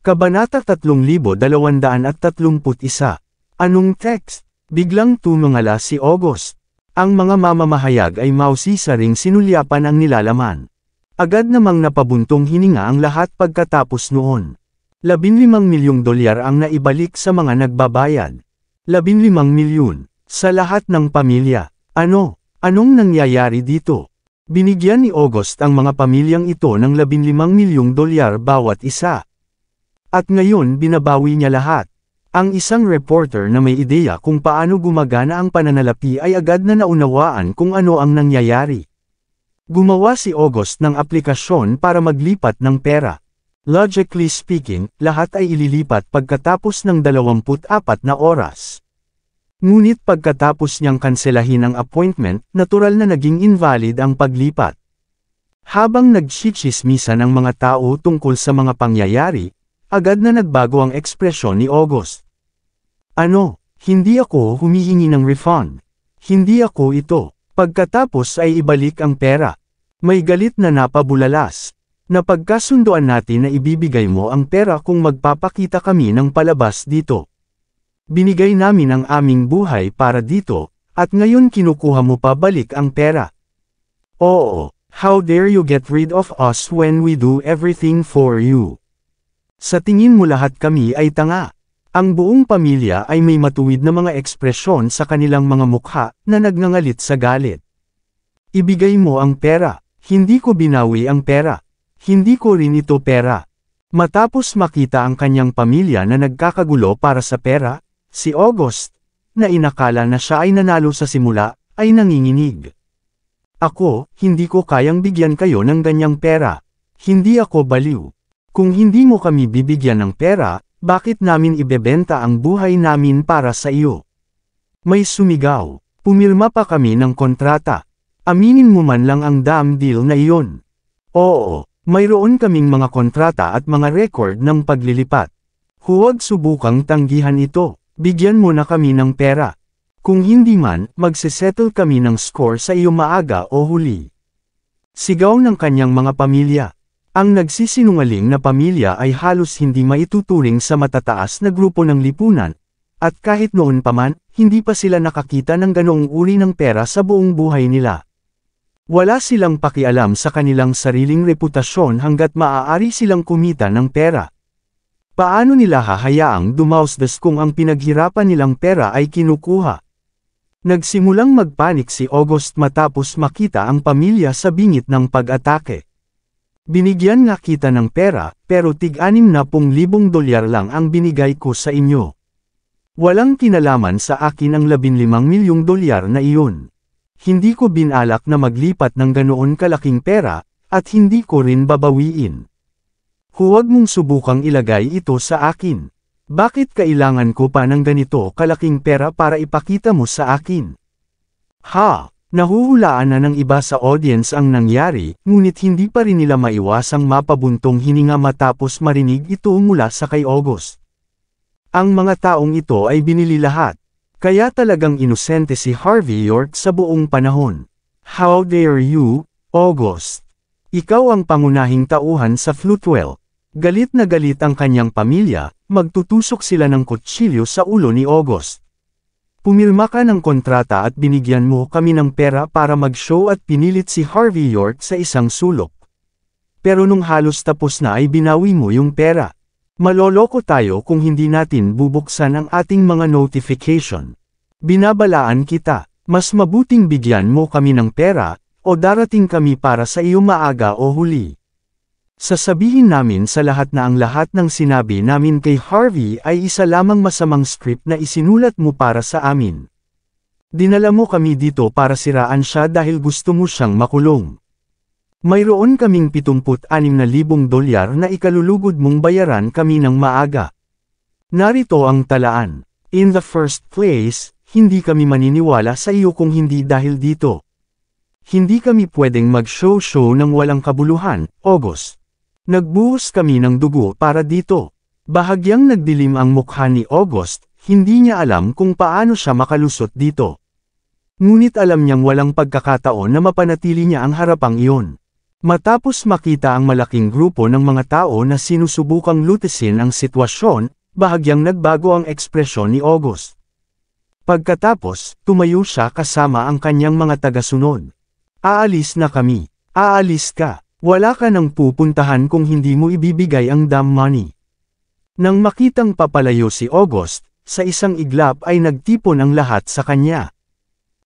Kabanata 3231. Anong text? Biglang tumungala si August. Ang mga mamamahayag ay mausisa ring sinulyapan ang nilalaman. Agad namang napabuntong hininga ang lahat pagkatapos noon. $15 milyong ang naibalik sa mga nagbabayad. 15 milyon. Sa lahat ng pamilya. Anong nangyayari dito? Binigyan ni August ang mga pamilyang ito ng $15 milyong bawat isa. At ngayon binabawi niya lahat. Ang isang reporter na may ideya kung paano gumagana ang pananalapi ay agad na naunawaan kung ano ang nangyayari. Gumawa si August ng aplikasyon para maglipat ng pera. Logically speaking, lahat ay ililipat pagkatapos ng 24 na oras. Ngunit pagkatapos niyang kanselahin ang appointment, natural na naging invalid ang paglipat. Habang nagchichismisan ang mga tao tungkol sa mga pangyayari, agad na nagbago ang ekspresyon ni August. Hindi ako humihingi ng refund. Hindi ako ito. Pagkatapos ay ibalik ang pera. May galit na napabulalas. Napagkasunduan natin na ibibigay mo ang pera kung magpapakita kami ng palabas dito. Binigay namin ang aming buhay para dito, at ngayon kinukuha mo pa balik ang pera. Oo, how dare you get rid of us when we do everything for you? Sa tingin mo lahat kami ay tanga. Ang buong pamilya ay may matuwid na mga ekspresyon sa kanilang mga mukha na nagngangalit sa galit. Ibigay mo ang pera. Hindi ko binawi ang pera. Hindi ko rin ito pera. Matapos makita ang kanyang pamilya na nagkakagulo para sa pera, si August, na inakala na siya ay nanalo sa simula, ay nanginginig. Ako, hindi ko kayang bigyan kayo ng ganyang pera. Hindi ako baliw. Kung hindi mo kami bibigyan ng pera, bakit namin ibebenta ang buhay namin para sa iyo? May sumigaw. Pumirma pa kami ng kontrata. Aminin mo man lang ang damn deal na iyon. Oo, mayroon kaming mga kontrata at mga record ng paglilipat. Huwag subukang tanggihan ito. Bigyan mo na kami ng pera. Kung hindi man, magsesettle kami ng score sa iyo maaga o huli. Sigaw ng kanyang mga pamilya. Ang nagsisinungaling na pamilya ay halos hindi maituturing sa matataas na grupo ng lipunan, at kahit noon pa man, hindi pa sila nakakita ng ganoong uri ng pera sa buong buhay nila. Wala silang pakialam sa kanilang sariling reputasyon hanggat maaari silang kumita ng pera. Paano nila hahayaang dumausdas kung ang pinaghirapan nilang pera ay kinukuha? Nagsimulang magpanik si August matapos makita ang pamilya sa bingit ng pag-atake. Binigyan nga kita ng pera, pero $60,000 lang ang binigay ko sa inyo. Walang kinalaman sa akin ang $15 milyong na iyon. Hindi ko binalak na maglipat ng ganoon kalaking pera, at hindi ko rin babawiin. Huwag mong subukang ilagay ito sa akin. Bakit kailangan ko pa ng ganito kalaking pera para ipakita mo sa akin? Nahuhulaan na ng iba sa audience ang nangyari, ngunit hindi pa rin nila maiwasang mapabuntong hininga matapos marinig ito mula sa kay August. Ang mga taong ito ay binili lahat. Kaya talagang inosente si Harvey York sa buong panahon. How dare you, August? Ikaw ang pangunahing tauhan sa Floatwell. Galit na galit ang kanyang pamilya, magtutusok sila ng kutsilyo sa ulo ni August. Pumirma ka ng kontrata at binigyan mo kami ng pera para mag-show at pinilit si Harvey York sa isang sulok. Pero nung halos tapos na ay binawi mo yung pera. Maloloko tayo kung hindi natin bubuksan ang ating mga notification. Binabalaan kita, mas mabuting bigyan mo kami ng pera, o darating kami para sa iyo maaga o huli. Sasabihin namin sa lahat na ang lahat ng sinabi namin kay Harvey ay isa lamang masamang script na isinulat mo para sa amin. Dinala mo kami dito para siraan siya dahil gusto mo siyang makulong. Mayroon kaming $76,000 na ikalulugod mong bayaran kami ng maaga. Narito ang talaan. In the first place, hindi kami maniniwala sa iyo kung hindi dahil dito. Hindi kami pwedeng mag-show ng walang kabuluhan, August. Nagbuhos kami ng dugo para dito. Bahagyang nagdilim ang mukha ni August, hindi niya alam kung paano siya makalusot dito. Ngunit alam niyang walang pagkakataon na mapanatili niya ang harapang iyon. Matapos makita ang malaking grupo ng mga tao na sinusubukang lutasin ang sitwasyon, bahagyang nagbago ang ekspresyon ni August. Pagkatapos, tumayo siya kasama ang kanyang mga tagasunod. Aalis na kami. Aalis ka. Wala ka nang pupuntahan kung hindi mo ibibigay ang damn money. Nang makitang papalayo si August, sa isang iglap ay nagtipon ang lahat sa kanya.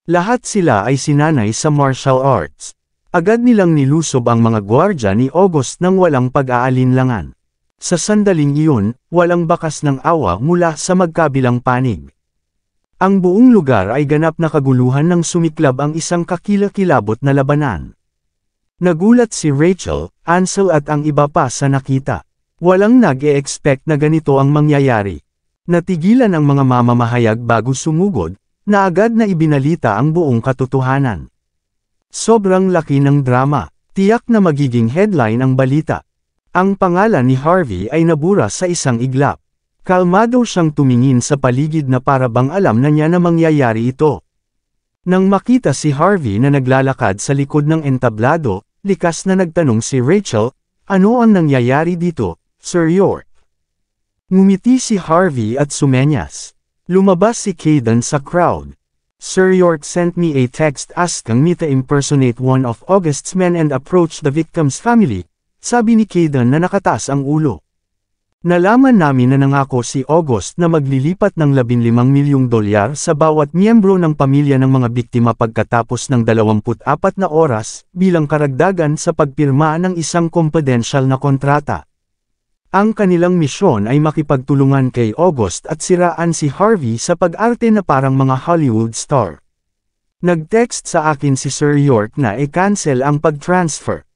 Lahat sila ay sinanay sa martial arts. Agad nilang nilusob ang mga gwardya ni August nang walang pag-aalinlangan. Sa sandaling iyon, walang bakas ng awa mula sa magkabilang panig. Ang buong lugar ay ganap na kaguluhan nang sumiklab ang isang kakilakilabot na labanan. Nagulat si Rachel, Ansel at ang iba pa sa nakita. Walang nag-e-expect na ganito ang mangyayari. Natigilan ang mga mamamahayag bago sumugod, na agad na ibinalita ang buong katotohanan. Sobrang laki ng drama, tiyak na magiging headline ang balita. Ang pangalan ni Harvey ay nabura sa isang iglap. Kalmado siyang tumingin sa paligid na para bang alam na niya na mangyayari ito. Nang makita si Harvey na naglalakad sa likod ng entablado, likas na nagtanong si Rachel, "Ano ang nangyayari dito, Sir York?" Ngumiti si Harvey at sumenyas. Lumabas si Caden sa crowd. "Sir York sent me a text asking me to impersonate one of August's men and approach the victim's family," sabi ni Caden na nakataas ang ulo. "Nalaman namin na nangako si August na maglilipat ng $15 milyong sa bawat miyembro ng pamilya ng mga biktima pagkatapos ng 24 na oras, bilang karagdagan sa pagpirma ng isang confidential na kontrata. Ang kanilang misyon ay makipagtulungan kay August at siraan si Harvey sa pag-arte na parang mga Hollywood star. Nag-text sa akin si Sir York na i-cancel ang pag-transfer.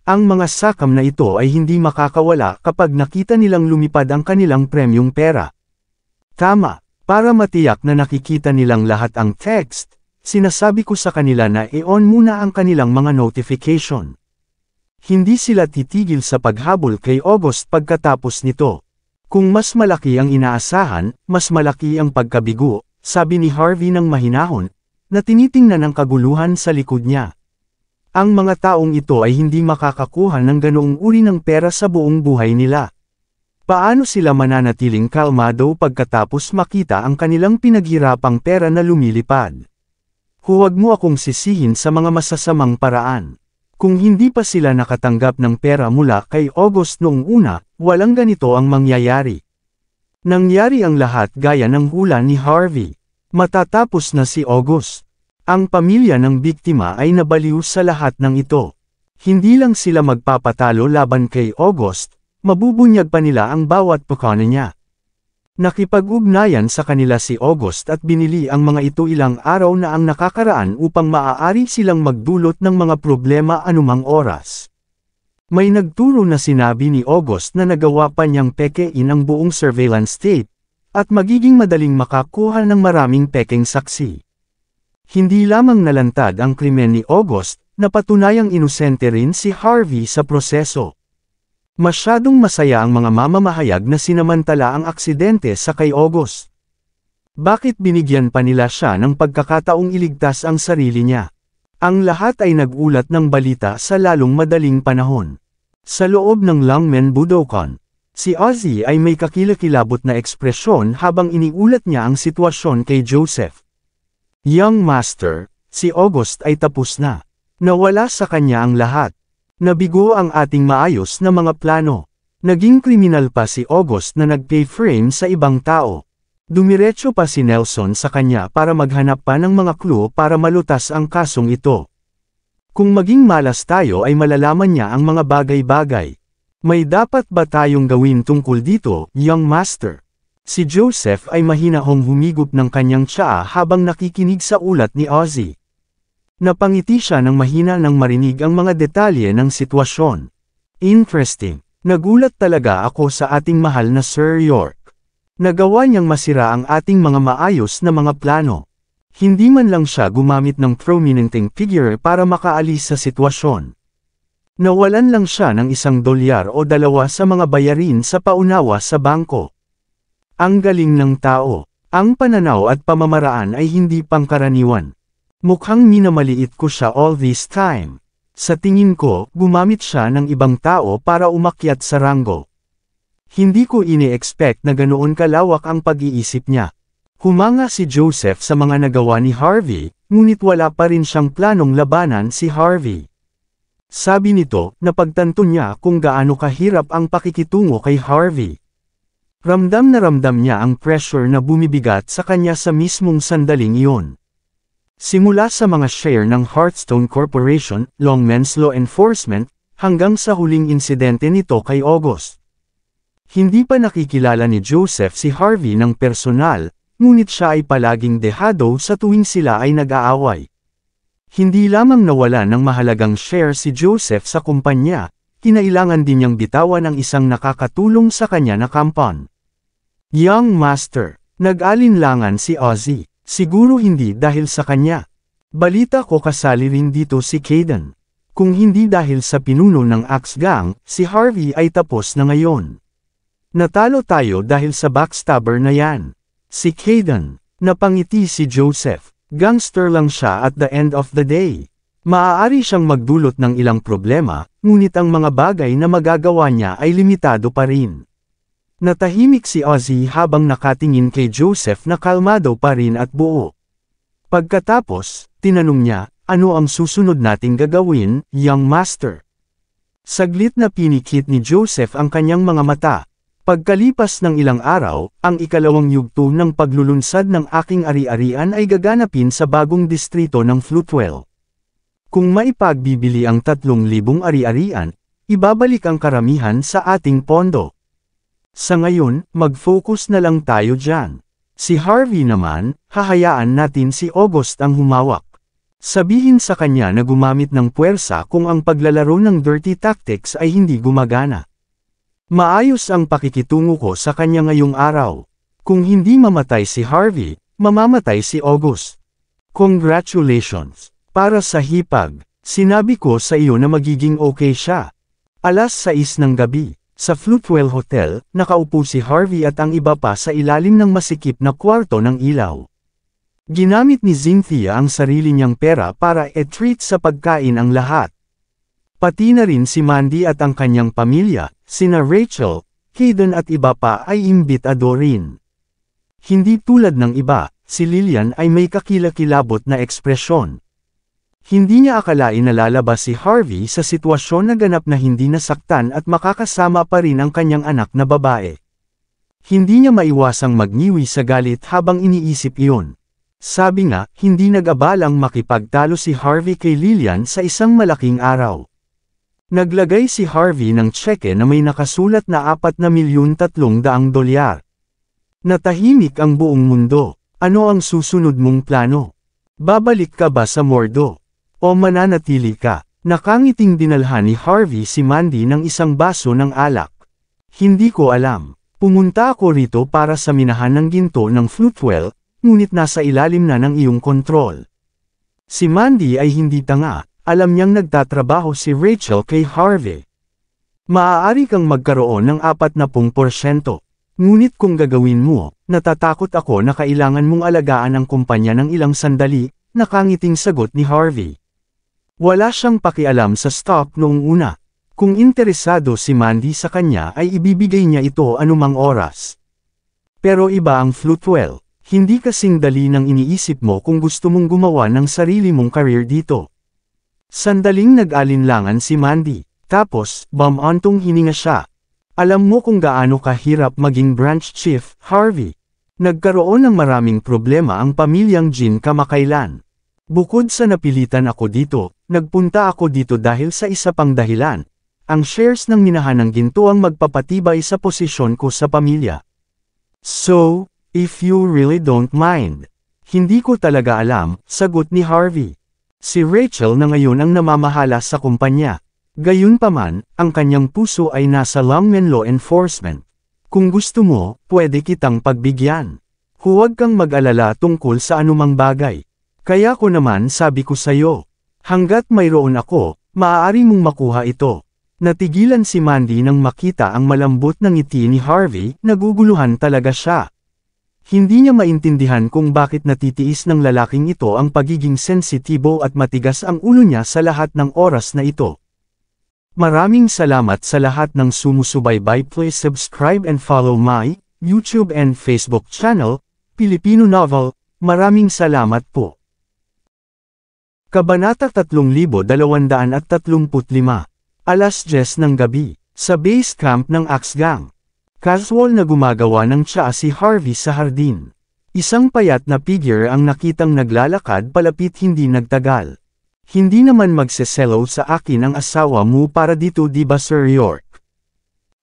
Ang mga sakam na ito ay hindi makakawala kapag nakita nilang lumipad ang kanilang premyong pera." Tama, para matiyak na nakikita nilang lahat ang text, sinasabi ko sa kanila na i-on muna ang kanilang mga notification. Hindi sila titigil sa paghabol kay August pagkatapos nito. "Kung mas malaki ang inaasahan, mas malaki ang pagkabigo," sabi ni Harvey ng mahinahon, na tinitingnan ang kaguluhan sa likod niya. Ang mga taong ito ay hindi makakakuha ng ganoong uri ng pera sa buong buhay nila. Paano sila mananatiling kalmado pagkatapos makita ang kanilang pinaghirapang pera na lumilipad? Huwag mo akong sisihin sa mga masasamang paraan. Kung hindi pa sila nakatanggap ng pera mula kay August noong una, walang ganito ang mangyayari. Nangyari ang lahat gaya ng hula ni Harvey. Matatapos na si August. Ang pamilya ng biktima ay nabaliw sa lahat ng ito. Hindi lang sila magpapatalo laban kay August, mabubunyag pa nila ang bawat pagkano niya. Nakipag-ugnayan sa kanila si August at binili ang mga ito ilang araw na ang nakakaraan upang maaari silang magdulot ng mga problema anumang oras. May nagturo na sinabi ni August na nagawa pa niyang pekein ang buong surveillance tape, at magiging madaling makakuha ng maraming pekeng saksi. Hindi lamang nalantad ang krimen ni August, napatunayang inosente rin si Harvey sa proseso. Masyadong masaya ang mga mamamahayag na sinamantala ang aksidente sa kay August. Bakit binigyan pa nila siya ng pagkakataong iligtas ang sarili niya? Ang lahat ay nagulat ng balita sa lalong madaling panahon. Sa loob ng Longmen Budokan, si Ozzy ay may kakilakilabot na ekspresyon habang iniulat niya ang sitwasyon kay Joseph. "Young Master, si August ay tapos na. Nawala sa kanya ang lahat. Nabigo ang ating maayos na mga plano. Naging kriminal pa si August na nag-pay frame sa ibang tao. Dumiretso pa si Nelson sa kanya para maghanap pa ng mga clue para malutas ang kasong ito. Kung maging malas tayo ay malalaman niya ang mga bagay-bagay. May dapat ba tayong gawin tungkol dito, Young Master?" Si Joseph ay mahinahong humigop ng kanyang tsaa habang nakikinig sa ulat ni Ozzy. Napangiti siya ng mahina nang marinig ang mga detalye ng sitwasyon. "Interesting. Nagulat talaga ako sa ating mahal na Sir York. Nagawa niyang masira ang ating mga maayos na mga plano. Hindi man lang siya gumamit ng prominenteng figure para makaalis sa sitwasyon. Nawalan lang siya ng $1 o 2 sa mga bayarin sa paunawa sa bangko. Ang galing ng tao. Ang pananaw at pamamaraan ay hindi pangkaraniwan. Mukhang minamaliit ko siya all this time. Sa tingin ko, gumamit siya ng ibang tao para umakyat sa ranggo. Hindi ko ini-expect na ganoon kalawak ang pag-iisip niya. Humanga si Joseph sa mga nagawa ni Harvey, ngunit wala pa rin siyang planong labanan si Harvey. Sabi nito, napagtanto niya kung gaano kahirap ang pakikitungo kay Harvey. Ramdam niya ang pressure na bumibigat sa kanya sa mismong sandaling iyon. Simula sa mga share ng Hearthstone Corporation, Longmen's Law Enforcement, hanggang sa huling insidente nito kay August. Hindi pa nakikilala ni Joseph si Harvey ng personal, ngunit siya ay palaging dehado sa tuwing sila ay nag-aaway. Hindi lamang nawala ng mahalagang share si Joseph sa kumpanya, kinailangan din niyang bitawan ang isang nakakatulong sa kanya na kampon. Young Master, nag-alinlangan si Ozzy. Siguro hindi dahil sa kanya. Balita ko kasali rin dito si Caden. Kung hindi dahil sa pinuno ng Axe Gang, si Harvey ay tapos na ngayon. Natalo tayo dahil sa backstabber na yan. Si Caden. Napangiti si Joseph. Gangster lang siya at the end of the day. Maaari siyang magdulot ng ilang problema, ngunit ang mga bagay na magagawa niya ay limitado pa rin. Natahimik si Ozzy habang nakatingin kay Joseph na kalmado pa rin at buo. Pagkatapos, tinanong niya, ano ang susunod nating gagawin, young master? Saglit na pinikit ni Joseph ang kanyang mga mata. Pagkalipas ng ilang araw, ang ikalawang yugto ng paglulunsad ng aking ari-arian ay gaganapin sa bagong distrito ng Floatwell. Kung maipagbibili ang 3,000 ari-arian, ibabalik ang karamihan sa ating pondo. Sa ngayon, mag-focus na lang tayo dyan. Si Harvey naman, hahayaan natin si August ang humawak. Sabihin sa kanya na gumamit ng puwersa kung ang paglalaro ng dirty tactics ay hindi gumagana. Maayos ang pakikitungo ko sa kanya ngayong araw. Kung hindi mamatay si Harvey, mamamatay si August. Congratulations! Para sa hipag, sinabi ko sa iyo na magiging okay siya. 6:00 ng gabi. Sa Floatwell Hotel, nakaupo si Harvey at ang iba pa sa ilalim ng masikip na kwarto ng ilaw. Ginamit ni Cynthia ang sarili niyang pera para e-treat sa pagkain ang lahat. Pati na rin si Mandy at ang kanyang pamilya, sina Rachel, Caden at iba pa ay imbitado rin. Hindi tulad ng iba, si Lillian ay may kakilakilabot na ekspresyon. Hindi niya akalain na lalabas si Harvey sa sitwasyon na ganap na hindi nasaktan at makakasama pa rin ang kanyang anak na babae. Hindi niya maiwasang magniwi sa galit habang iniisip iyon. Sabi nga, hindi nag-abalang makipagtalo si Harvey kay Lillian sa isang malaking araw. Naglagay si Harvey ng tseke na may nakasulat na $4,300,000. Natahimik ang buong mundo. Ano ang susunod mong plano? Babalik ka ba sa Mordo? O mananatili ka? Nakangiting dinalhan ni Harvey si Mandy ng isang baso ng alak. Hindi ko alam. Pumunta ako rito para sa minahan ng ginto ng Floatwell, ngunit nasa ilalim na ng iyong kontrol. Si Mandy ay hindi tanga, alam niyang nagtatrabaho si Rachel kay Harvey. Maaari kang magkaroon ng 40%. Ngunit kung gagawin mo, natatakot ako na kailangan mong alagaan ang kumpanya ng ilang sandali, nakangiting sagot ni Harvey. Wala siyang pakialam sa stock noong una. Kung interesado si Mandy sa kanya ay ibibigay niya ito anumang oras. Pero iba ang Floatwell, hindi kasing dali nang iniisip mo kung gusto mong gumawa ng sarili mong career dito. Sandaling nag-alinlangan si Mandy, tapos, bumantong hininga siya. Alam mo kung gaano kahirap maging branch chief, Harvey. Nagkaroon ng maraming problema ang pamilyang Jin kamakailan. Bukod sa napilitan ako dito, nagpunta ako dito dahil sa isa pang dahilan. Ang shares ng minahan ng ginto ang magpapatibay sa posisyon ko sa pamilya. So, if you really don't mind. Hindi ko talaga alam, sagot ni Harvey. Si Rachel na ngayon ang namamahala sa kumpanya. Gayunpaman, ang kanyang puso ay nasa Longmen Law Enforcement. Kung gusto mo, pwede kitang pagbigyan. Huwag kang mag-alala tungkol sa anumang bagay. Kaya ko naman sabi ko sa'yo, hanggat mayroon ako, maaari mong makuha ito. Natigilan si Mandy nang makita ang malambot na ngiti ni Harvey, naguguluhan talaga siya. Hindi niya maintindihan kung bakit natitiis ng lalaking ito ang pagiging sensitibo at matigas ang ulo niya sa lahat ng oras na ito. Maraming salamat sa lahat ng sumusubaybay. Please subscribe and follow my YouTube and Facebook channel, Pilipino Novel. Maraming salamat po. Kabanata 3235. Alas 10 ng gabi, sa base camp ng Axe Gang. Casual na gumagawa ng tsaa si Harvey sa hardin. Isang payat na figure ang nakitang naglalakad palapit hindi nagtagal. Hindi naman magseselo sa akin ang asawa mo para dito, di ba Sir York?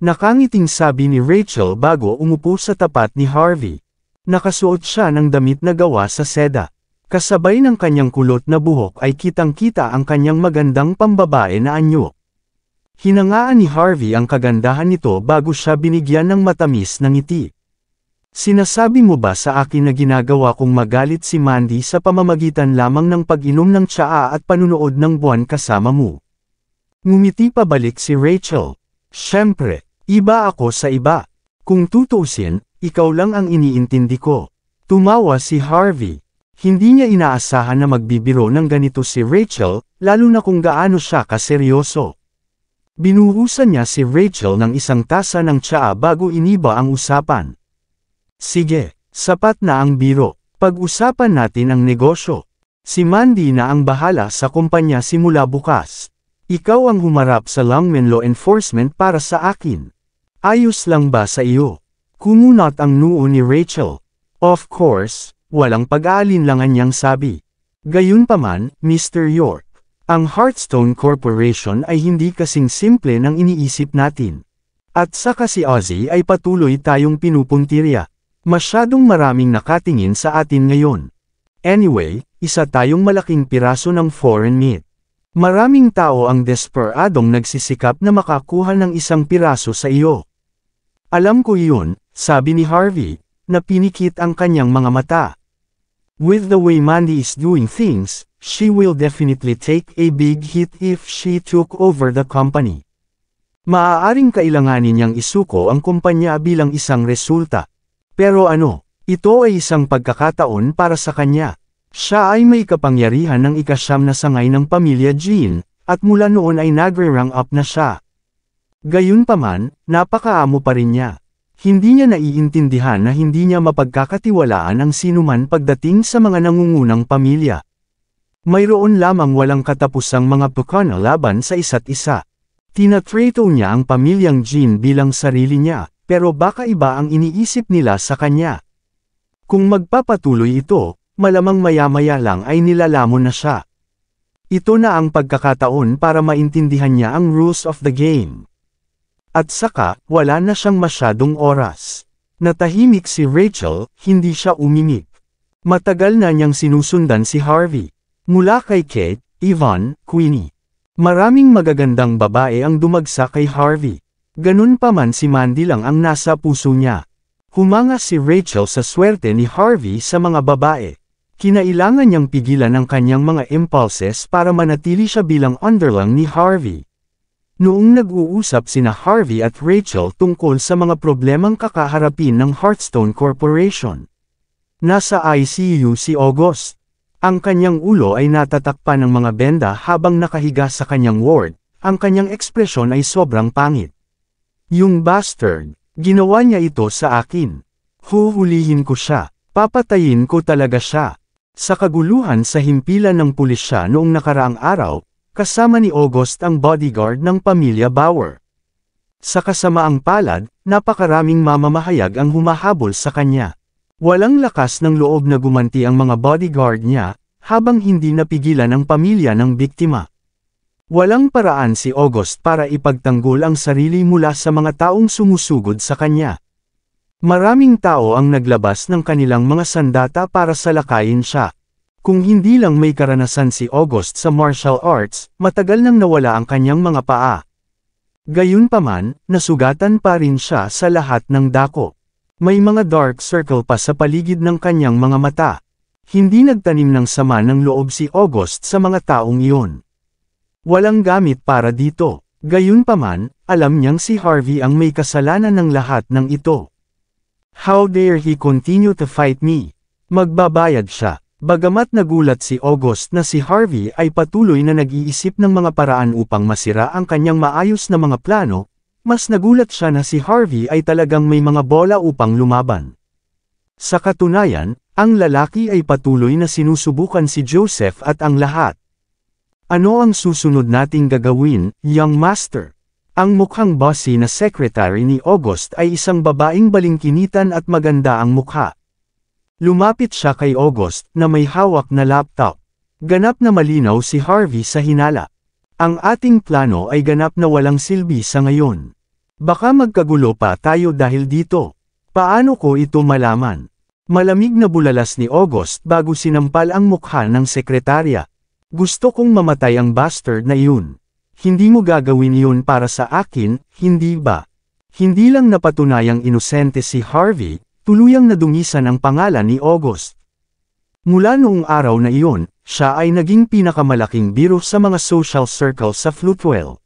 Nakangiting sabi ni Rachel bago umupo sa tapat ni Harvey. Nakasuot siya ng damit na gawa sa seda. Kasabay ng kanyang kulot na buhok ay kitang-kita ang kanyang magandang pambabae na anyo. Hinangaan ni Harvey ang kagandahan nito bago siya binigyan ng matamis na ngiti. Sinasabi mo ba sa akin na ginagawa kong magalit si Mandy sa pamamagitan lamang ng pag-inom ng tsaa at panunood ng buwan kasama mo? Ngumiti pabalik si Rachel. Siyempre, iba ako sa iba. Kung tutuusin, ikaw lang ang iniintindi ko. Tumawa si Harvey. Hindi niya inaasahan na magbibiro ng ganito si Rachel, lalo na kung gaano siya kaseryoso. Binuhusan niya si Rachel ng isang tasa ng tsaa bago iniba ang usapan. Sige, sapat na ang biro. Pag-usapan natin ang negosyo. Si Mandy na ang bahala sa kumpanya simula bukas. Ikaw ang humarap sa Longmen Law Enforcement para sa akin. Ayos lang ba sa iyo? Kumunot ang noo ni Rachel. Of course, walang pag-aalinlangan niyang sabi. Gayunpaman, Mr. York. Ang Hearthstone Corporation ay hindi kasing simple ng iniisip natin. At saka si Ozzy ay patuloy tayong pinupuntirya. Masyadong maraming nakatingin sa atin ngayon. Anyway, isa tayong malaking piraso ng foreign meat. Maraming tao ang desperadong nagsisikap na makakuha ng isang piraso sa iyo. Alam ko iyon, sabi ni Harvey, na pinikit ang kanyang mga mata. With the way Mandy is doing things, she will definitely take a big hit if she took over the company. Maaaring kailanganin niyang isuko ang kumpanya bilang isang resulta. Pero ano, ito ay isang pagkakataon para sa kanya. Siya ay may kapangyarihan ng ikasyam na sangay ng pamilya Jean, at mula noon ay nagre-rank up na siya. Gayunpaman, napakaamo pa rin niya. Hindi niya naiintindihan na hindi niya mapagkakatiwalaan ang sinuman pagdating sa mga nangungunang pamilya. Mayroon lamang walang katapusang mga pukana laban sa isa't isa. Tinatrato niya ang pamilyang Jean bilang sarili niya, pero baka iba ang iniisip nila sa kanya. Kung magpapatuloy ito, malamang maya-maya lang ay nilalamon na siya. Ito na ang pagkakataon para maintindihan niya ang rules of the game. At saka, wala na siyang masyadong oras. Natahimik si Rachel, hindi siya umimik. Matagal na niyang sinusundan si Harvey. Mula kay Kate, Yvonne, Queenie. Maraming magagandang babae ang dumagsa kay Harvey. Ganun pa man si Mandy lang ang nasa puso niya. Humanga si Rachel sa swerte ni Harvey sa mga babae. Kinailangan niyang pigilan ang kanyang mga impulses para manatili siya bilang underling ni Harvey. Noong nag-uusap sina Harvey at Rachel tungkol sa mga problemang kakaharapin ng Hearthstone Corporation. Nasa ICU si August. Ang kanyang ulo ay natatakpan ng mga benda habang nakahiga sa kanyang ward, ang kanyang ekspresyon ay sobrang pangit. Yung bastard, ginawa niya ito sa akin. Huhulihin ko siya, papatayin ko talaga siya. Sa kaguluhan sa himpilan ng pulisya noong nakaraang araw, kasama ni August ang bodyguard ng pamilya Bauer. Sa kasamaang palad, napakaraming mamamahayag ang humahabol sa kanya. Walang lakas ng loob na gumanti ang mga bodyguard niya, habang hindi napigilan ang pamilya ng biktima. Walang paraan si August para ipagtanggol ang sarili mula sa mga taong sumusugod sa kanya. Maraming tao ang naglabas ng kanilang mga sandata para salakayin siya. Kung hindi lang may karanasan si August sa martial arts, matagal nang nawala ang kanyang mga paa. Gayunpaman, nasugatan pa rin siya sa lahat ng dako. May mga dark circle pa sa paligid ng kanyang mga mata. Hindi nagtanim ng sama ng loob si August sa mga taong iyon. Walang gamit para dito. Gayunpaman, alam niyang si Harvey ang may kasalanan ng lahat ng ito. How dare he continue to fight me? Magbabayad siya. Bagamat nagulat si August na si Harvey ay patuloy na nag-iisip ng mga paraan upang masira ang kanyang maayos na mga plano, mas nagulat siya na si Harvey ay talagang may mga bola upang lumaban. Sa katunayan, ang lalaki ay patuloy na sinusubukan si Joseph at ang lahat. Ano ang susunod nating gagawin, young master? Ang mukhang bossy na secretary ni August ay isang babaeng balingkinitan at maganda ang mukha. Lumapit siya kay August na may hawak na laptop. Ganap na malinaw si Harvey sa hinala. Ang ating plano ay ganap na walang silbi sa ngayon. Baka magkagulo pa tayo dahil dito. Paano ko ito malaman? Malamig na bulalas ni August bago sinampal ang mukha ng sekretarya. Gusto kong mamatay ang bastard na iyon. Hindi mo gagawin iyon para sa akin, hindi ba? Hindi lang napatunayang inosente si Harvey, tuluyang nadungisan ang pangalan ni August. Mula noong araw na iyon, siya ay naging pinakamalaking biro sa mga social circle sa Floatwell.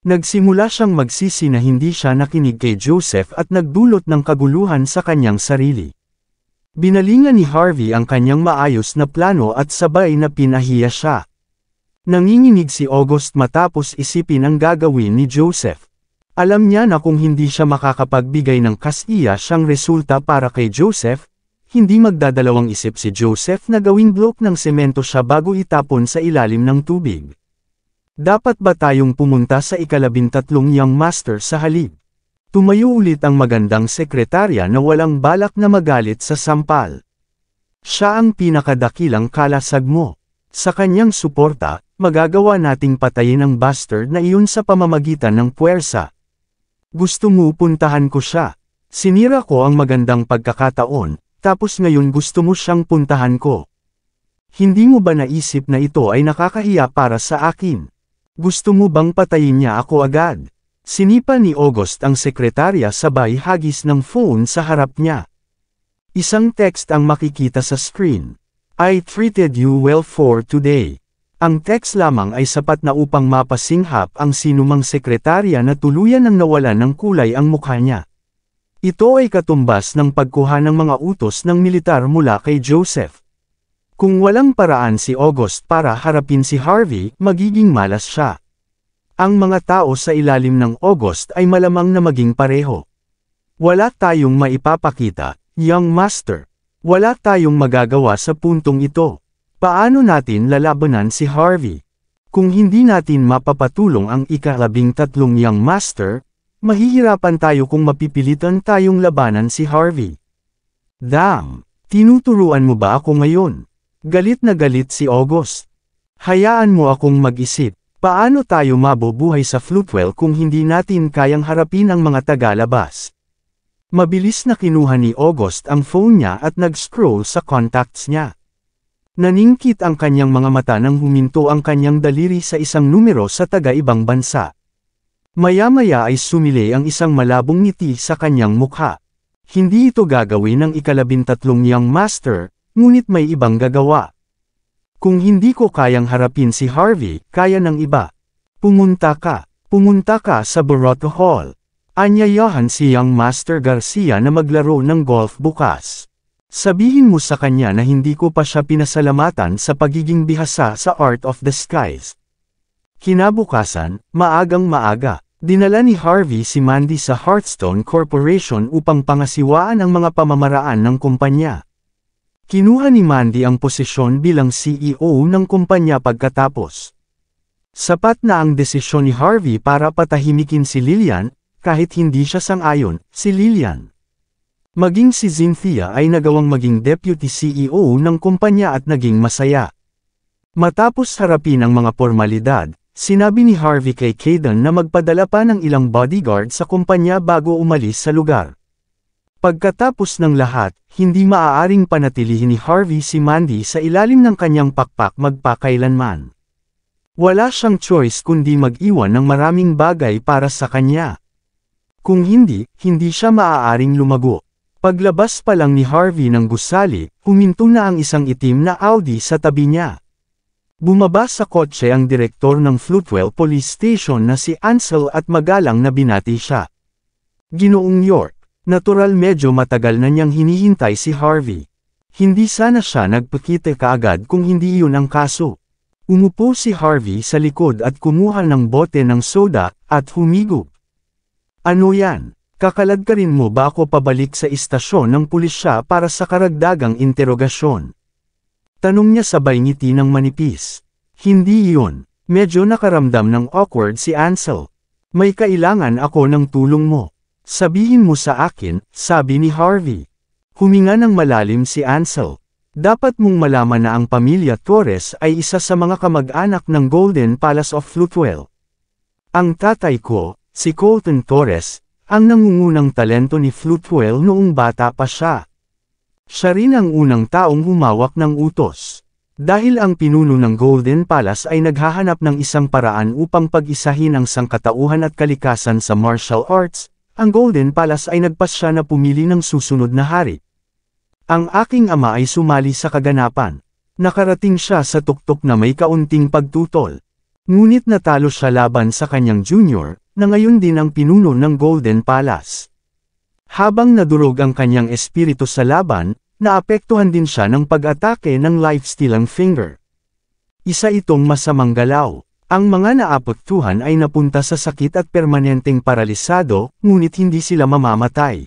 Nagsimula siyang magsisi na hindi siya nakinig kay Joseph at nagdulot ng kaguluhan sa kanyang sarili. Binalingan ni Harvey ang kanyang maayos na plano at sabay na pinahiya siya. Nanginginig si August matapos isipin ang gagawin ni Joseph. Alam niya na kung hindi siya makakapagbigay ng kasiya siyang resulta para kay Joseph, hindi magdadalawang isip si Joseph na gawing bloke ng semento siya bago itapon sa ilalim ng tubig. Dapat ba tayong pumunta sa ika-13 young master sa halip? Tumayo ulit ang magandang sekretarya na walang balak na magalit sa sampal. Siya ang pinakadakilang kalasag mo. Sa kanyang suporta, magagawa nating patayin ang bastard na iyon sa pamamagitan ng puwersa. Gusto mo puntahan ko siya. Sinira ko ang magandang pagkakataon, tapos ngayon gusto mo siyang puntahan ko. Hindi mo ba naisip na ito ay nakakahiya para sa akin? Gusto mo bang patayin niya ako agad? Sinipa ni August ang sekretarya sabay hagis ng phone sa harap niya. Isang text ang makikita sa screen. I treated you well for today. Ang text lamang ay sapat na upang mapasinghap ang sinumang sekretarya na tuluyan ng nawalan ng kulay ang mukha niya. Ito ay katumbas ng pagkuha ng mga utos ng militar mula kay Joseph. Kung walang paraan si August para harapin si Harvey, magiging malas siya. Ang mga tao sa ilalim ng August ay malamang na maging pareho. Wala tayong maipapakita, young master. Wala tayong magagawa sa puntong ito. Paano natin lalabanan si Harvey? Kung hindi natin mapapatulong ang ika-13 young master, mahihirapan tayo kung mapipilitan tayong labanan si Harvey. Damn! Tinuturuan mo ba ako ngayon? Galit na galit si August. Hayaan mo akong mag-isip. Paano tayo mabubuhay sa Floatwell kung hindi natin kayang harapin ang mga tagalabas? Mabilis na kinuha ni August ang phone niya at nag-scroll sa contacts niya. Naningkit ang kanyang mga mata nang huminto ang kanyang daliri sa isang numero sa taga-ibang bansa. Maya-maya ay sumili ang isang malabong ngiti sa kanyang mukha. Hindi ito gagawin ng ika-13 young master, ngunit may ibang gagawa. Kung hindi ko kayang harapin si Harvey, kaya ng iba. Pumunta ka sa Baroto Hall. Anyayahan si young master Garcia na maglaro ng golf bukas. Sabihin mo sa kanya na hindi ko pa siya pinasalamatan sa pagiging bihasa sa Art of the Skies. Kinabukasan, maagang maaga, dinala ni Harvey si Mandy sa Hearthstone Corporation upang pangasiwaan ang mga pamamaraan ng kumpanya. Kinuha ni Mandy ang posisyon bilang CEO ng kumpanya pagkatapos. Sapat na ang desisyon ni Harvey para patahimikin si Lillian, kahit hindi siya sang-ayon, si Lillian. Maging si Cynthia ay nagawang maging deputy CEO ng kumpanya at naging masaya. Matapos harapin ang mga formalidad, sinabi ni Harvey kay Caden na magpadala pa ng ilang bodyguard sa kumpanya bago umalis sa lugar. Pagkatapos ng lahat, hindi maaaring panatilihin ni Harvey si Mandy sa ilalim ng kanyang pakpak magpakailanman. Wala siyang choice kundi mag-iwan ng maraming bagay para sa kanya. Kung hindi siya maaaring lumago. Paglabas pa lang ni Harvey ng gusali, huminto na ang isang itim na Audi sa tabi niya. Bumaba sa kotse ang direktor ng Floatwell Police Station na si Ansel at magalang na binati siya. Ginoong York, Natural medyo matagal na niyang hinihintay si Harvey. Hindi sana siya nagpakita kaagad kung hindi iyon ang kaso. Umupo si Harvey sa likod at kumuha ng bote ng soda, at humigop. Ano yan? Kakalad ka rin mo ba ako pabalik sa istasyon ng pulisya para sa karagdagang interogasyon? Tanong niya sabay ngiti ng manipis. Hindi iyon. Medyo nakaramdam ng awkward si Ansel. May kailangan ako ng tulong mo. Sabihin mo sa akin, sabi ni Harvey. Huminga ng malalim si Ansel. Dapat mong malaman na ang pamilya Torres ay isa sa mga kamag-anak ng Golden Palace of Floatwell. Ang tatay ko, si Colton Torres, ang nangungunang talento ni Floatwell noong bata pa siya. Siya rin ang unang taong humawak ng utos. Dahil ang pinuno ng Golden Palace ay naghahanap ng isang paraan upang pag-isahin ang sangkatauhan at kalikasan sa martial arts, ang Golden Palace ay nagpasya na pumili ng susunod na hari. Ang aking ama ay sumali sa kaganapan. Nakarating siya sa tuktok na may kaunting pagtutol. Ngunit natalo siya laban sa kanyang junior, na ngayon din ang pinuno ng Golden Palace. Habang nadurog ang kanyang espiritu sa laban, naapektuhan din siya ng pag-atake ng life-stealing finger. Isa itong masamang galaw. Ang mga naapektuhan ay napunta sa sakit at permanenteng paralisado, ngunit hindi sila mamamatay.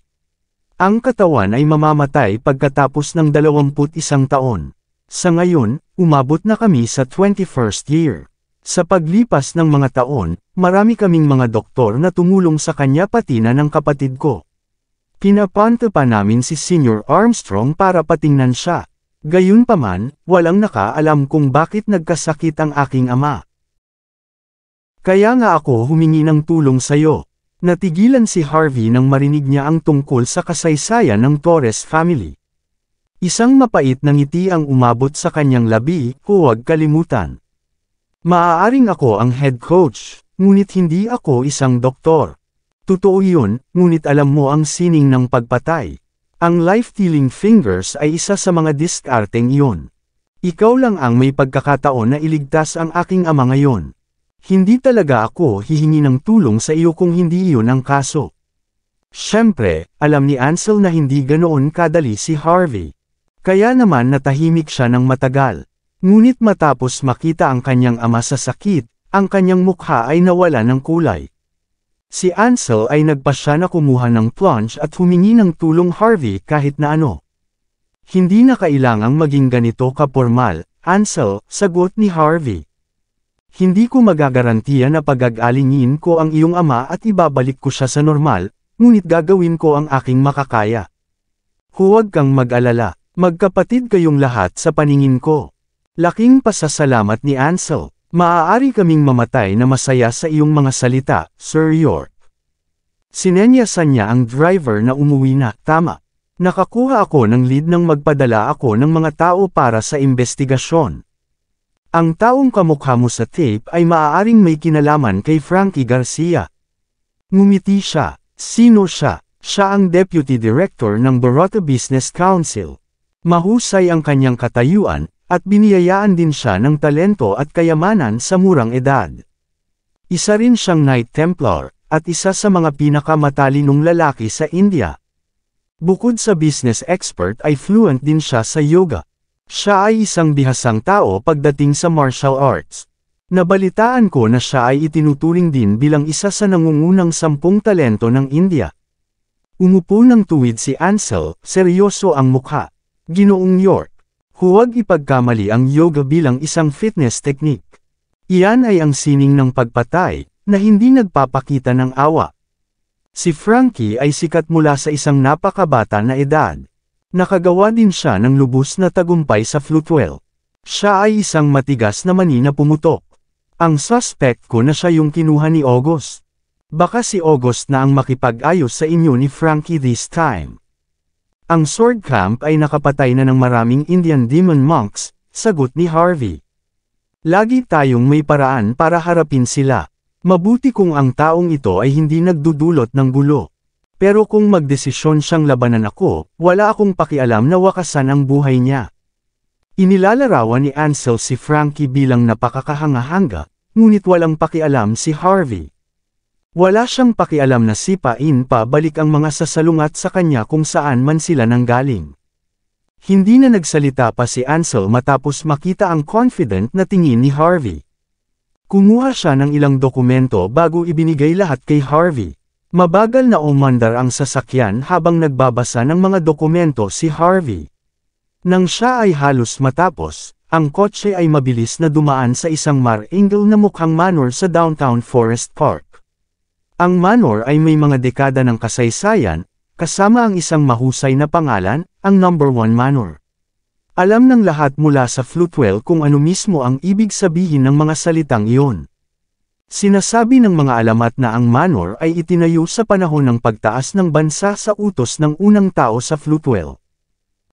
Ang katawan ay mamamatay pagkatapos ng 21 taon. Sa ngayon, umabot na kami sa 21st year. Sa paglipas ng mga taon, marami kaming mga doktor na tumulong sa kanya pati na ng kapatid ko. Pinapunta pa namin si Senior Armstrong para patingnan siya. Gayunpaman, walang nakaalam kung bakit nagkasakit ang aking ama. Kaya nga ako humingi ng tulong sayo. Natigilan si Harvey nang marinig niya ang tungkol sa kasaysayan ng Torres family. Isang mapait na ngiti ang umabot sa kanyang labi, huwag kalimutan. Maaaring ako ang head coach, ngunit hindi ako isang doktor. Totoo yun, ngunit alam mo ang sining ng pagpatay. Ang life-stealing fingers ay isa sa mga diskarteng iyon. Ikaw lang ang may pagkakataon na iligtas ang aking ama ngayon. Hindi talaga ako hihingi ng tulong sa iyo kung hindi iyon ang kaso. Siyempre, alam ni Ansel na hindi ganoon kadali si Harvey. Kaya naman natahimik siya ng matagal. Ngunit matapos makita ang kanyang ama sa sakit, ang kanyang mukha ay nawala ng kulay. Si Ansel ay nagpasya na kumuha ng plunge at humingi ng tulong Harvey kahit na ano. Hindi na kailangang maging ganito kapormal, Ansel, sagot ni Harvey. Hindi ko magagarantiya na pag-aalingin ko ang iyong ama at ibabalik ko siya sa normal, ngunit gagawin ko ang aking makakaya. Huwag kang mag-alala, magkapatid kayong lahat sa paningin ko. Laking pasasalamat ni Ansel. Maaari kaming mamatay na masaya sa iyong mga salita, Sir York. Sinenyasan niya ang driver na umuwi na, tama. Nakakuha ako ng lead nang magpadala ako ng mga tao para sa investigasyon. Ang taong kamukha mo sa tape ay maaaring may kinalaman kay Frankie Garcia. Ngumiti siya. Sino siya? Siya ang Deputy Director ng Barossa Business Council. Mahusay ang kanyang katayuan, at biniyayaan din siya ng talento at kayamanan sa murang edad. Isa rin siyang Knight Templar, at isa sa mga pinakamatalinong lalaki sa India. Bukod sa business expert ay fluent din siya sa yoga. Siya ay isang bihasang tao pagdating sa martial arts. Nabalitaan ko na siya ay itinuturing din bilang isa sa nangungunang 10 talento ng India. Umupo ng tuwid si Ansel, seryoso ang mukha. Ginoong York, huwag ipagkamali ang yoga bilang isang fitness technique. Iyan ay ang sining ng pagpatay, na hindi nagpapakita ng awa. Si Frankie ay sikat mula sa isang napakabata na edad. Nakagawa din siya ng lubos na tagumpay sa Floatwell. Siya ay isang matigas na mani na pumutok. Ang suspect ko na siya yung kinuha ni August. Baka si August na ang makipag-ayos sa inyo ni Frankie this time. Ang sword camp ay nakapatay na ng maraming Indian demon monks, sagot ni Harvey. Lagi tayong may paraan para harapin sila. Mabuti kung ang taong ito ay hindi nagdudulot ng gulo. Pero kung magdesisyon siyang labanan ako, wala akong pakialam na wakasan ang buhay niya. Inilalarawan ni Ansel si Frankie bilang napakakahanga-hanga, ngunit walang pakialam si Harvey. Wala siyang pakialam na sipain pa balik ang mga sasalungat sa kanya kung saan man sila nanggaling. Hindi na nagsalita pa si Ansel matapos makita ang confident na tingin ni Harvey. Kumuha siya ng ilang dokumento bago ibinigay lahat kay Harvey. Mabagal na umandar ang sasakyan habang nagbabasa ng mga dokumento si Harvey. Nang siya ay halos matapos, ang kotse ay mabilis na dumaan sa isang mar-angle na mukhang manor sa downtown Forest Park. Ang manor ay may mga dekada ng kasaysayan, kasama ang isang mahusay na pangalan, ang No. 1 Manor. Alam ng lahat mula sa Floatwell kung ano mismo ang ibig sabihin ng mga salitang iyon. Sinasabi ng mga alamat na ang manor ay itinayo sa panahon ng pagtaas ng bansa sa utos ng unang tao sa Floatwell.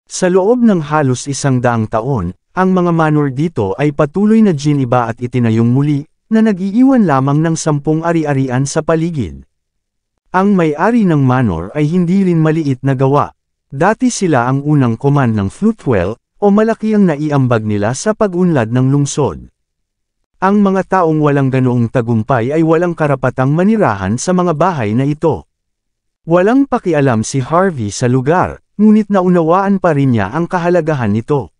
Sa loob ng halos 100 taon, ang mga manor dito ay patuloy na giniba at itinayong muli, na nag-iiwan lamang ng 10 ari-arian sa paligid. Ang may-ari ng manor ay hindi rin maliit na gawa. Dati sila ang unang command ng Floatwell, o malaki ang naiambag nila sa pag-unlad ng lungsod. Ang mga taong walang ganoong tagumpay ay walang karapatang manirahan sa mga bahay na ito. Walang pakialam si Harvey sa lugar, ngunit naunawaan pa rin niya ang kahalagahan nito.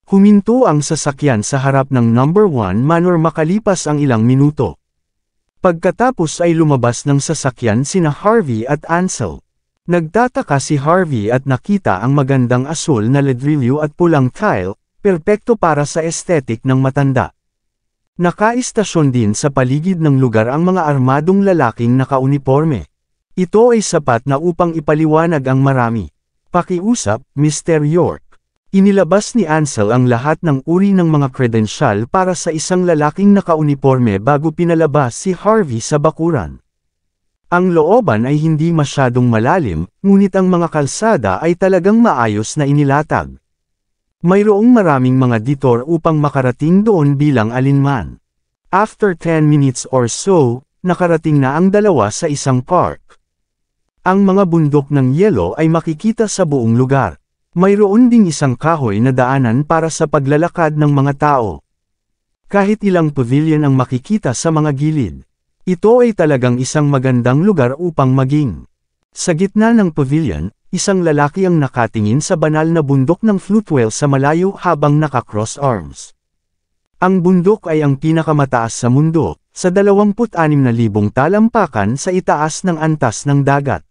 Huminto ang sasakyan sa harap ng No. 1 Manor makalipas ang ilang minuto. Pagkatapos ay lumabas ng sasakyan sina Harvey at Ansel. Nagtataka si Harvey at nakita ang magandang asul na ladrillo at pulang tile, perpekto para sa aesthetic ng matanda. Nakaistasyon din sa paligid ng lugar ang mga armadong lalaking nakauniporme. Ito ay sapat na upang ipaliwanag ang marami. Pakiusap, Mr. York. Inilabas ni Ansel ang lahat ng uri ng mga kredensyal para sa isang lalaking nakauniporme bago pinalabas si Harvey sa bakuran. Ang looban ay hindi masyadong malalim, ngunit ang mga kalsada ay talagang maayos na inilatag. Mayroong maraming mga detour upang makarating doon bilang alinman. After 10 minutes or so, nakarating na ang dalawa sa isang park. Ang mga bundok ng yelo ay makikita sa buong lugar. Mayroon ding isang kahoy na daanan para sa paglalakad ng mga tao. Kahit ilang pavilion ang makikita sa mga gilid. Ito ay talagang isang magandang lugar upang maging. Sa gitna ng pavilion, isang lalaki ang nakatingin sa banal na bundok ng Floatwell sa malayo habang naka-cross arms. Ang bundok ay ang pinakamataas sa mundo, sa 26,000 talampakan sa itaas ng antas ng dagat.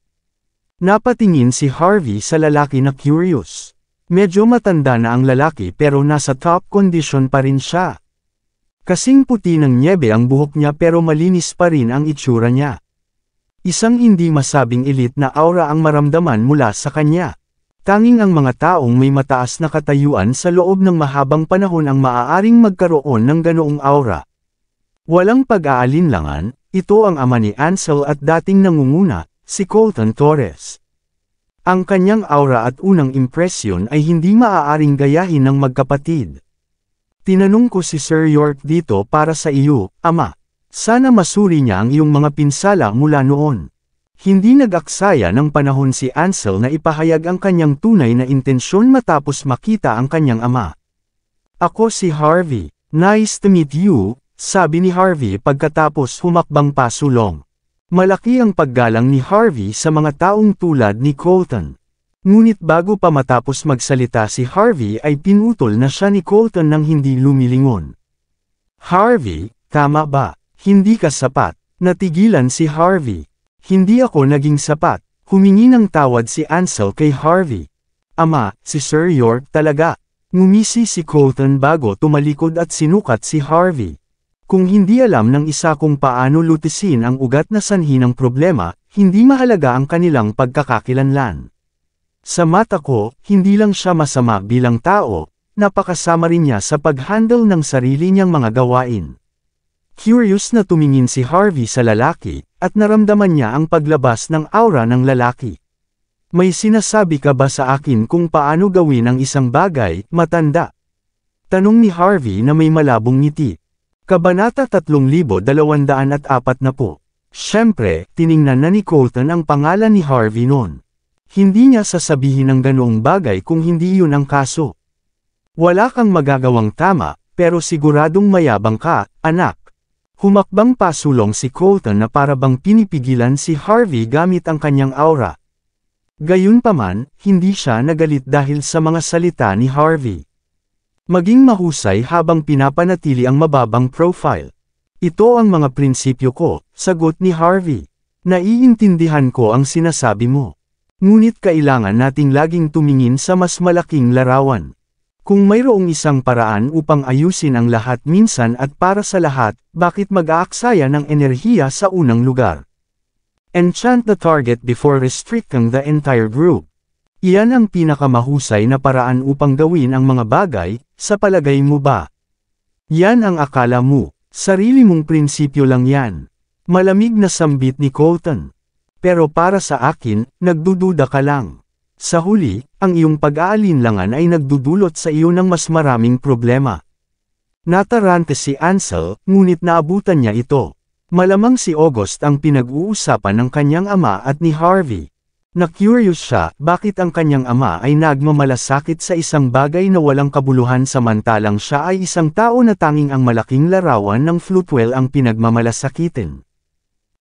Napatingin si Harvey sa lalaki na curious. Medyo matanda na ang lalaki pero nasa top condition pa rin siya. Kasing puti ng nyebe ang buhok niya pero malinis pa rin ang itsura niya. Isang hindi masabing elite na aura ang maramdaman mula sa kanya. Tanging ang mga taong may mataas na katayuan sa loob ng mahabang panahon ang maaaring magkaroon ng ganoong aura. Walang pag-aalinlangan, ito ang ama ni Ansel at dating nangunguna, si Colton Torres. Ang kanyang aura at unang impresyon ay hindi maaaring gayahin ng magkapatid. Tinanong ko si Sir York dito para sa iyo, Ama. Sana masuri niya ang iyong mga pinsala mula noon. Hindi nag-aksaya ng panahon si Ansel na ipahayag ang kanyang tunay na intensyon matapos makita ang kanyang ama. Ako si Harvey. Nice to meet you, sabi ni Harvey pagkatapos humakbang pasulong. Malaki ang paggalang ni Harvey sa mga taong tulad ni Colton. Ngunit bago pa matapos magsalita si Harvey ay pinutol na siya ni Colton nang hindi lumilingon. Harvey, tama ba? Hindi ka sapat. Natigilan si Harvey. Hindi ako naging sapat. Humingi ng tawad si Ansel kay Harvey. Ama, si Sir York talaga. Ngumisi si Colton bago tumalikod at sinukat si Harvey. Kung hindi alam ng isa kung paano lutisin ang ugat na sanhi ng problema, hindi mahalaga ang kanilang pagkakakilanlan. Sa mata ko, hindi lang siya masama bilang tao, napakasama rin niya sa pag-handle ng sarili niyang mga gawain. Curious na tumingin si Harvey sa lalaki, at naramdaman niya ang paglabas ng aura ng lalaki. May sinasabi ka ba sa akin kung paano gawin ang isang bagay, matanda? Tanong ni Harvey na may malabong ngiti. Kabanata 3240. Siyempre, tiningnan na ni Colton ang pangalan ni Harvey noon. Hindi niya sasabihin ng ganoong bagay kung hindi yun ang kaso. Wala kang magagawang tama, pero siguradong mayabang ka, anak. Humakbang pasulong si Colton na para bang pinipigilan si Harvey gamit ang kanyang aura. Gayunpaman, hindi siya nagalit dahil sa mga salita ni Harvey. Maging mahusay habang pinapanatili ang mababang profile. Ito ang mga prinsipyo ko, sagot ni Harvey. Naiintindihan ko ang sinasabi mo. Ngunit kailangan nating laging tumingin sa mas malaking larawan. Kung mayroong isang paraan upang ayusin ang lahat minsan at para sa lahat, bakit mag-aaksaya ng enerhiya sa unang lugar? Enchant the target before restricting the entire group. Iyan ang pinakamahusay na paraan upang gawin ang mga bagay, sa palagay mo ba? Yan ang akala mo, sarili mong prinsipyo lang yan. Malamig na sambit ni Colton. Pero para sa akin, nagdududa ka lang. Sa huli, ang iyong pag-aalinlangan ay nagdudulot sa iyo ng mas maraming problema. Natarante si Ansel, ngunit naabutan niya ito. Malamang si August ang pinag-uusapan ng kanyang ama at ni Harvey. Na-curious siya, bakit ang kanyang ama ay nagmamalasakit sa isang bagay na walang kabuluhan samantalang siya ay isang tao na tanging ang malaking larawan ng Floatwell ang pinagmamalasakitin.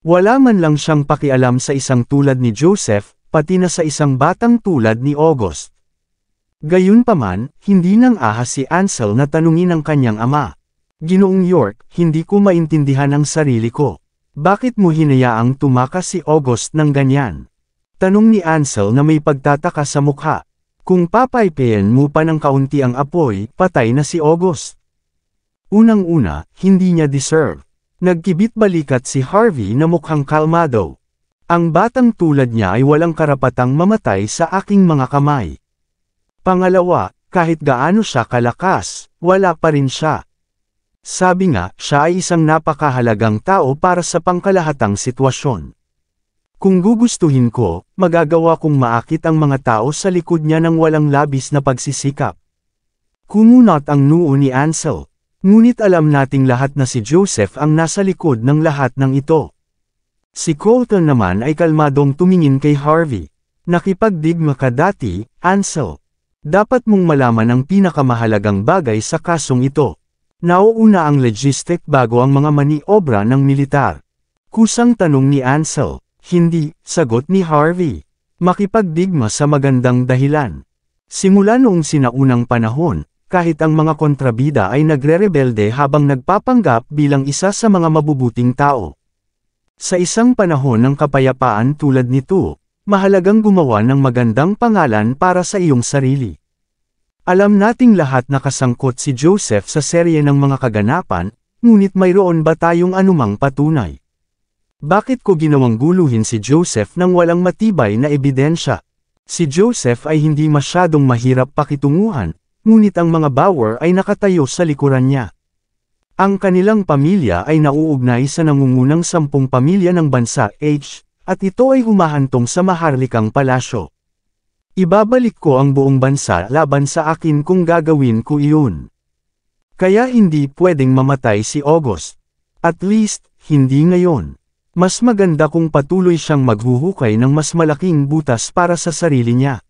Wala man lang siyang pakialam sa isang tulad ni Joseph, pati na sa isang batang tulad ni August. Gayunpaman, hindi nang ahas si Ansel na tanungin ang kanyang ama. Ginoong York, hindi ko maintindihan ang sarili ko. Bakit mo hinayaang tumakas si August ng ganyan? Tanong ni Ansel na may pagtataka sa mukha. Kung papaypayan mo pa ng kaunti ang apoy, patay na si August. Unang-una, hindi niya deserve. Nagkibit-balikat si Harvey na mukhang kalmado. Ang batang tulad niya ay walang karapatang mamatay sa aking mga kamay. Pangalawa, kahit gaano siya kalakas, wala pa rin siya. Sabi nga, siya ay isang napakahalagang tao para sa pangkalahatang sitwasyon. Kung gugustuhin ko, magagawa kong maakit ang mga tao sa likod niya ng walang labis na pagsisikap. Kumunot ang noo ni Ansel. Ngunit alam nating lahat na si Joseph ang nasa likod ng lahat ng ito. Si Colton naman ay kalmadong tumingin kay Harvey. Nakipagdigma ka dati, Ansel. Dapat mong malaman ang pinakamahalagang bagay sa kasong ito. Nauuna ang logistic bago ang mga maniobra ng militar. Kusang tanong ni Ansel. Hindi, sagot ni Harvey. Makipagdigma sa magandang dahilan. Simula noong sinaunang panahon, kahit ang mga kontrabida ay nagre-rebelde habang nagpapanggap bilang isa sa mga mabubuting tao. Sa isang panahon ng kapayapaan tulad nito, mahalagang gumawa ng magandang pangalan para sa iyong sarili. Alam nating lahat na kasangkot si Joseph sa serye ng mga kaganapan, ngunit mayroon ba tayong anumang patunay? Bakit ko ginawang guluhin si Joseph nang walang matibay na ebidensya? Si Joseph ay hindi masyadong mahirap pakitunguhan, ngunit ang mga Bauer ay nakatayo sa likuran niya. Ang kanilang pamilya ay nauugnay sa nangungunang 10 pamilya ng bansa H, at ito ay humahantong sa maharlikang palasyo. Ibabalik ko ang buong bansa laban sa akin kung gagawin ko iyon. Kaya hindi pwedeng mamatay si August. At least, hindi ngayon. Mas maganda kung patuloy siyang maghuhukay ng mas malaking butas para sa sarili niya.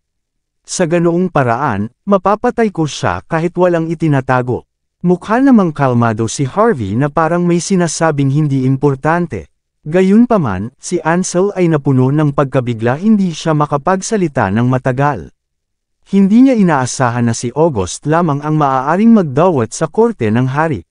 Sa ganoong paraan, mapapatay ko siya kahit walang itinatago. Mukha namang kalmado si Harvey na parang may sinasabing hindi importante. Gayunpaman, si Ansel ay napuno ng pagkabigla hindi siya makapagsalita ng matagal. Hindi niya inaasahan na si August lamang ang maaaring magdawat sa korte ng hari.